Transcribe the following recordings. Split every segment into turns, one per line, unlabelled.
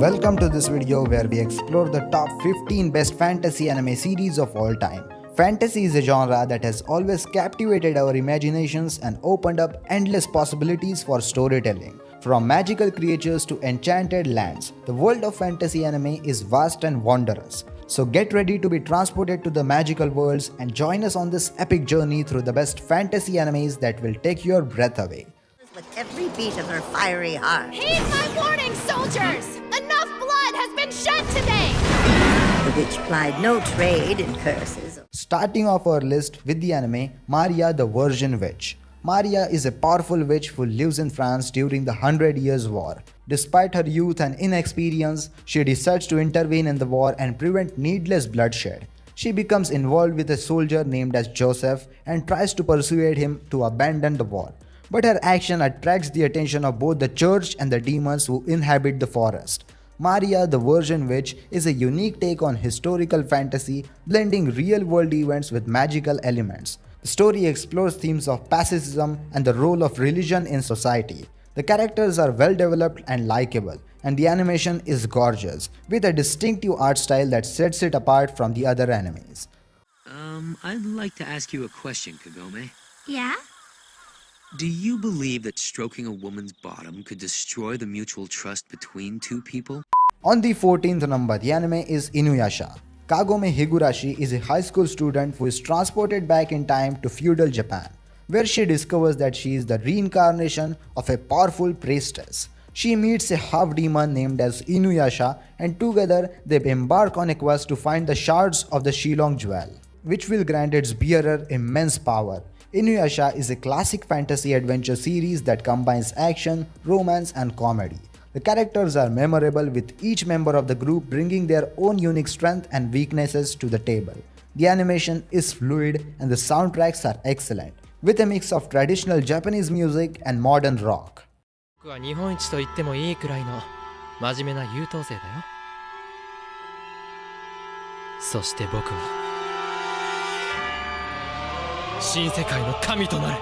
Welcome to this video where we explore the top 15 best fantasy anime series of all time. Fantasy is a genre that has always captivated our imaginations and opened up endless possibilities for storytelling. From magical creatures to enchanted lands, the world of fantasy anime is vast and wondrous. So get ready to be transported to the magical worlds and join us on this epic journey through the best fantasy animes that will take your breath away.
With every beat of her fiery heart.
Heed my warning, soldiers! Enough blood has been shed today!
The witch plied no trade in curses.
Starting off our list with the anime Maria the Virgin Witch. Maria is a powerful witch who lives in France during the 100 Years' War. Despite her youth and inexperience, she decides to intervene in the war and prevent needless bloodshed. She becomes involved with a soldier named as Joseph and tries to persuade him to abandon the war. But her action attracts the attention of both the church and the demons who inhabit the forest. Maria the Virgin Witch is a unique take on historical fantasy, blending real-world events with magical elements. The story explores themes of pacifism and the role of religion in society. The characters are well developed and likable, and the animation is gorgeous, with a distinctive art style that sets it apart from the other animes.
I'd like to ask you a question, Kagome.
Yeah?
Do you believe that stroking a woman's bottom could destroy the mutual trust between two people?
On the 14th number, the anime is Inuyasha. Kagome Higurashi is a high school student who is transported back in time to feudal Japan, where she discovers that she is the reincarnation of a powerful priestess. She meets a half-demon named as Inuyasha, and together they embark on a quest to find the shards of the Shillong Jewel, which will grant its bearer immense power. Inuyasha is a classic fantasy adventure series that combines action, romance, and comedy. The characters are memorable, with each member of the group bringing their own unique strength and weaknesses to the table. The animation is fluid and the soundtracks are excellent, with a mix of traditional Japanese music and modern rock.
僕は日本一と言ってもいいくらいの真面目な優等生だよ。そして僕は新世界の神となる。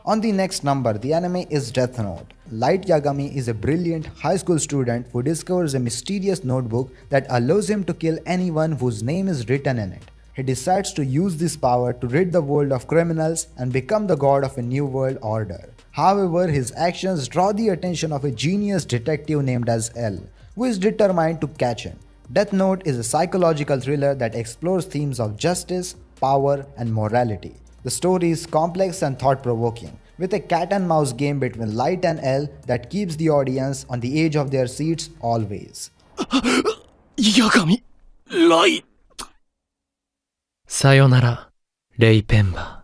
On the next number, the anime is Death Note. Light Yagami is a brilliant high school student who discovers a mysterious notebook that allows him to kill anyone whose name is written in it. He decides to use this power to rid the world of criminals and become the god of a new world order. However, his actions draw the attention of a genius detective named as L, who is determined to catch him. Death Note is a psychological thriller that explores themes of justice, power, and morality. The story is complex and thought-provoking, with a cat-and-mouse game between Light and L that keeps the audience on the edge of their seats always.
ヤガミ、ライ。さよなら、レイペンバー。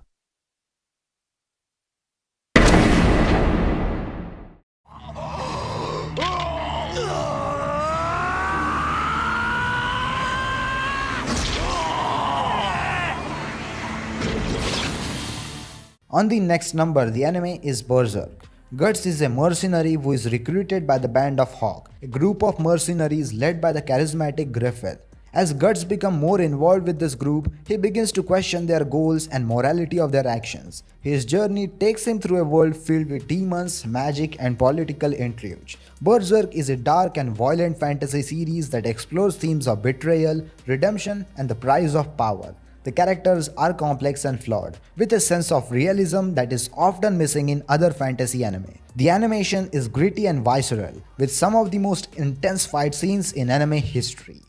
On the next number, the anime is Berserk. Guts is a mercenary who is recruited by the Band of Hawk, a group of mercenaries led by the charismatic Griffith. As Guts becomes more involved with this group, he begins to question their goals and morality of their actions. His journey takes him through a world filled with demons, magic, and political intrigue. Berserk is a dark and violent fantasy series that explores themes of betrayal, redemption, and the price of power. The characters are complex and flawed, with a sense of realism that is often missing in other fantasy anime. The animation is gritty and visceral, with some of the most intense fight scenes in anime history.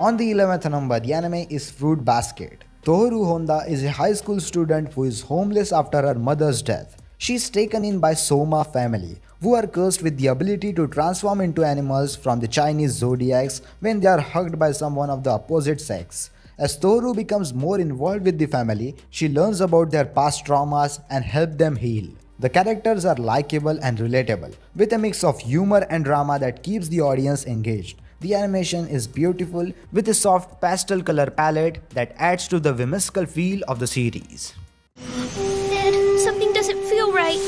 On the 11th number, the anime is Fruit Basket. Tohru Honda is a high school student who is homeless after her mother's death. She is taken in by Soma family, who are cursed with the ability to transform into animals from the Chinese zodiacs when they are hugged by someone of the opposite sex. As Toru becomes more involved with the family, she learns about their past traumas and helps them heal. The characters are likable and relatable, with a mix of humor and drama that keeps the audience engaged. The animation is beautiful, with a soft pastel color palette that adds to the whimsical feel of the series.
Ned, something doesn't feel right.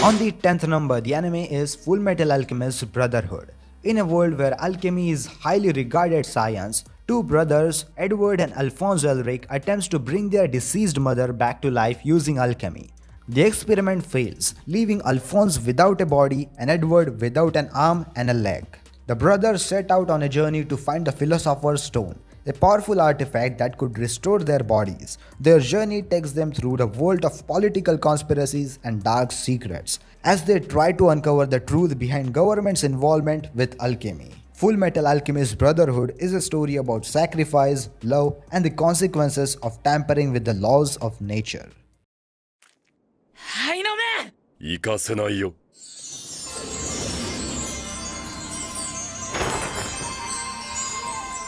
On the 10th number, the anime is Full Metal Alchemist Brotherhood. In a world where alchemy is highly regarded science, two brothers, Edward and Alphonse Elric, attempts to bring their deceased mother back to life using alchemy. The experiment fails, leaving Alphonse without a body and Edward without an arm and a leg. The brothers set out on a journey to find the Philosopher's Stone, a powerful artifact that could restore their bodies. Their journey takes them through the world of political conspiracies and dark secrets, as they try to uncover the truth behind government's involvement with alchemy. Full Metal Alchemist Brotherhood is a story about sacrifice, love, and the consequences of tampering with the laws of nature.
はい飲め。
行かせないよ。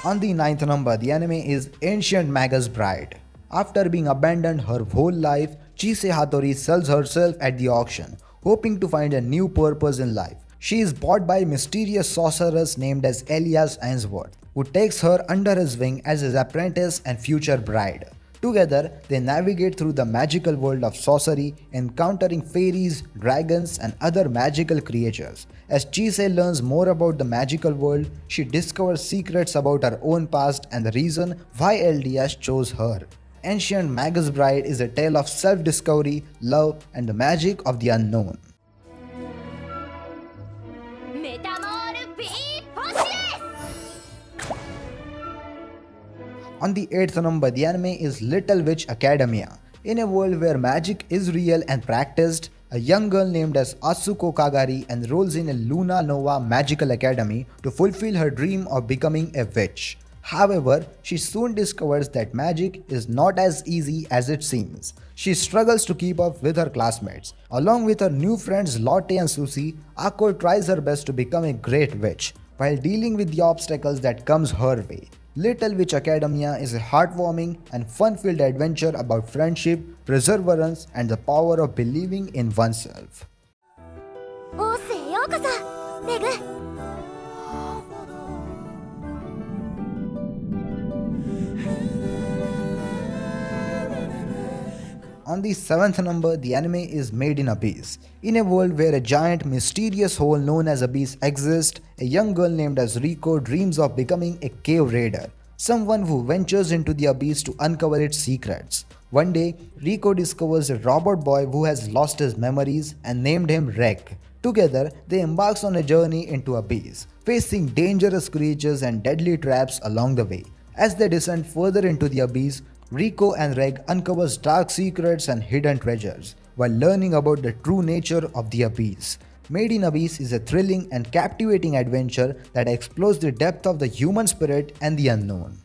On the 9th number, the anime is Ancient Magus Bride. After being abandoned her whole life, Chise Hattori sells herself at the auction, hoping to find a new purpose in life. She is bought by a mysterious sorceress named as Elias Ainsworth, who takes her under his wing as his apprentice and future bride. Together, they navigate through the magical world of sorcery, encountering fairies, dragons, and other magical creatures. As Chise learns more about the magical world, she discovers secrets about her own past and the reason why LDS chose her. Ancient Magus Bride is a tale of self-discovery, love, and the magic of the unknown. On the 8th number, the anime is Little Witch Academia. In a world where magic is real and practiced, a young girl named as Asuko Kagari enrolls in a Luna Nova Magical Academy to fulfill her dream of becoming a witch. However, she soon discovers that magic is not as easy as it seems. She struggles to keep up with her classmates. Along with her new friends Lotte and Susie, Ako tries her best to become a great witch, while dealing with the obstacles that comes her way. Little Witch Academia is a heartwarming and fun-filled adventure about friendship, perseverance, and the power of believing in oneself.
オースへようこそメグ。
On the 7th number, the anime is Maid in Abyss. In a world where a giant mysterious hole known as Abyss exists, a young girl named as Riko dreams of becoming a cave raider, someone who ventures into the abyss to uncover its secrets. One day, Riko discovers a robot boy who has lost his memories and named him Rek. Together, they embark on a journey into Abyss, facing dangerous creatures and deadly traps along the way. As they descend further into the abyss, Riko and Reg uncovers dark secrets and hidden treasures, while learning about the true nature of the abyss. Maid in Abyss is a thrilling and captivating adventure that explores the depth of the human spirit and the unknown.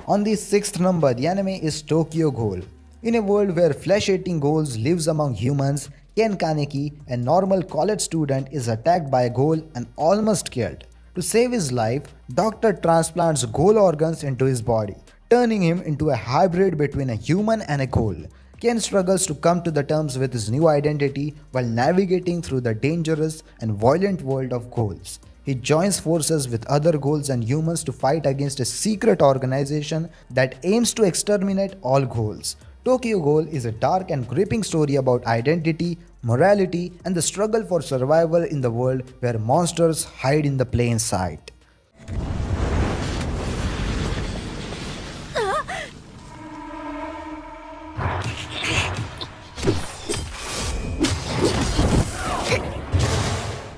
On the 6th number, the anime is Tokyo Ghoul. In a world where flesh-eating ghouls lives among humans, Ken Kaneki, a normal college student, is attacked by a ghoul and almost killed. To save his life, Doctor transplants ghoul organs into his body, turning him into a hybrid between a human and a ghoul. Ken struggles to come to the terms with his new identity while navigating through the dangerous and violent world of ghouls. He joins forces with other ghouls and humans to fight against a secret organization that aims to exterminate all ghouls. Tokyo Ghoul is a dark and gripping story about identity, morality, and the struggle for survival in the world where monsters hide in the plain sight.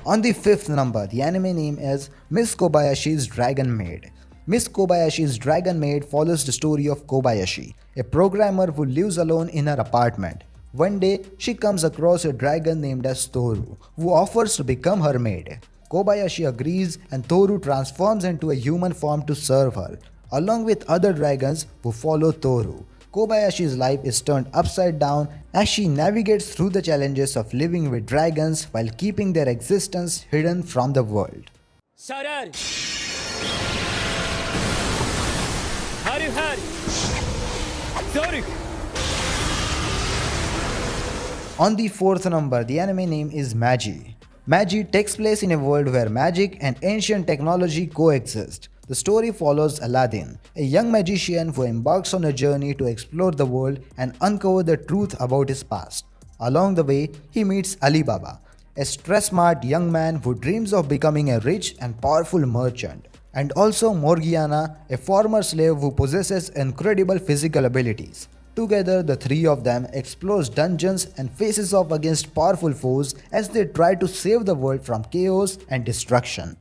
On the 5th number, the anime name is Miss Kobayashi's Dragon Maid. Miss Kobayashi's Dragon Maid follows the story of Kobayashi, a programmer who lives alone in her apartment. One day, she comes across a dragon named as Toru, who offers to become her maid. Kobayashi agrees and Toru transforms into a human form to serve her, along with other dragons who follow Toru. Kobayashi's life is turned upside down as she navigates through the challenges of living with dragons while keeping their existence hidden from the world. On the 4th number, the anime name is Magi. Magi takes place in a world where magic and ancient technology coexist. The story follows Aladdin, a young magician who embarks on a journey to explore the world and uncover the truth about his past. Along the way, he meets Ali Baba, a stress-smart young man who dreams of becoming a rich and powerful merchant, and also Morgiana, a former slave who possesses incredible physical abilities. Together, the three of them explores dungeons and faces off against powerful foes as they try to save the world from chaos and destruction.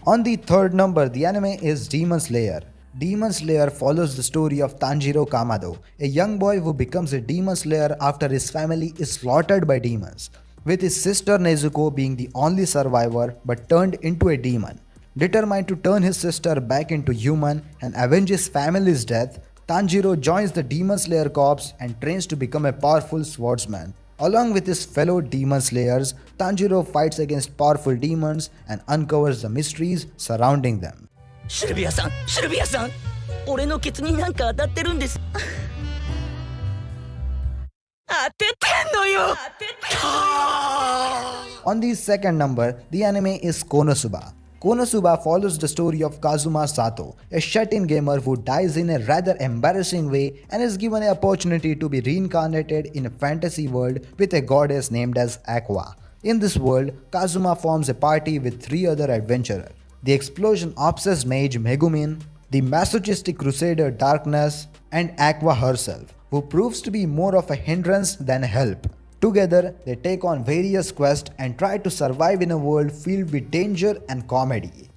On the third number, the anime is Demon Slayer. Demon Slayer follows the story of Tanjiro Kamado, a young boy who becomes a demon slayer after his family is slaughtered by demons, with his sister Nezuko being the only survivor but turned into a demon. Determined to turn his sister back into human and avenge his family's death, Tanjiro joins the Demon Slayer Corps and trains to become a powerful swordsman. Along with his fellow demon slayers, Tanjiro fights against powerful demons and uncovers the mysteries surrounding them.
シルビアさん、シルビアさん、俺のケツになんか当たってるんです。当ててんのよ。
On the second number, the anime is Konosuba. Konosuba follows the story of Kazuma Sato, a shut-in gamer who dies in a rather embarrassing way and is given an opportunity to be reincarnated in a fantasy world with a goddess named as Aqua. In this world, Kazuma forms a party with three other adventurers: the explosion-obsessed mage Megumin, the masochistic crusader Darkness, and Aqua herself, who proves to be more of a hindrance than a help. Together, they take on various quests and try to survive in a world filled with danger and comedy.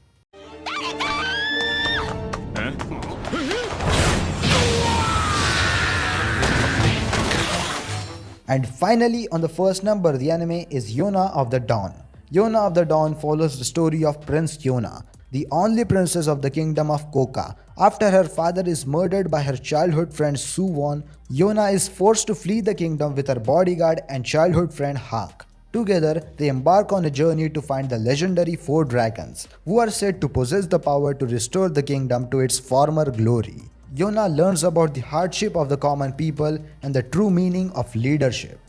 And finally, on the first number, the anime is Yona of the Dawn. Yona of the Dawn follows the story of Prince Yona, the only princess of the kingdom of Koka. After her father is murdered by her childhood friend Suwon, Yona is forced to flee the kingdom with her bodyguard and childhood friend Hak. Together, they embark on a journey to find the legendary four dragons, who are said to possess the power to restore the kingdom to its former glory. Yona learns about the hardship of the common people and the true meaning of leadership.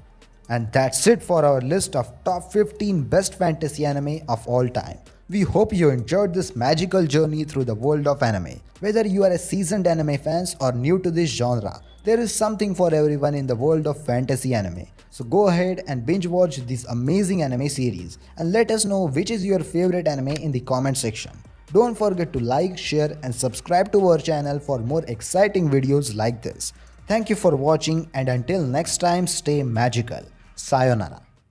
And that's it for our list of top 15 best fantasy anime of all time. We hope you enjoyed this magical journey through the world of anime. Whether you are a seasoned anime fan or new to this genre, there is something for everyone in the world of fantasy anime. So go ahead and binge watch this amazing anime series and let us know which is your favorite anime in the comment section. Don't forget to like, share and subscribe to our channel for more exciting videos like this. Thank you for watching and until next time, stay magical. Sayonara.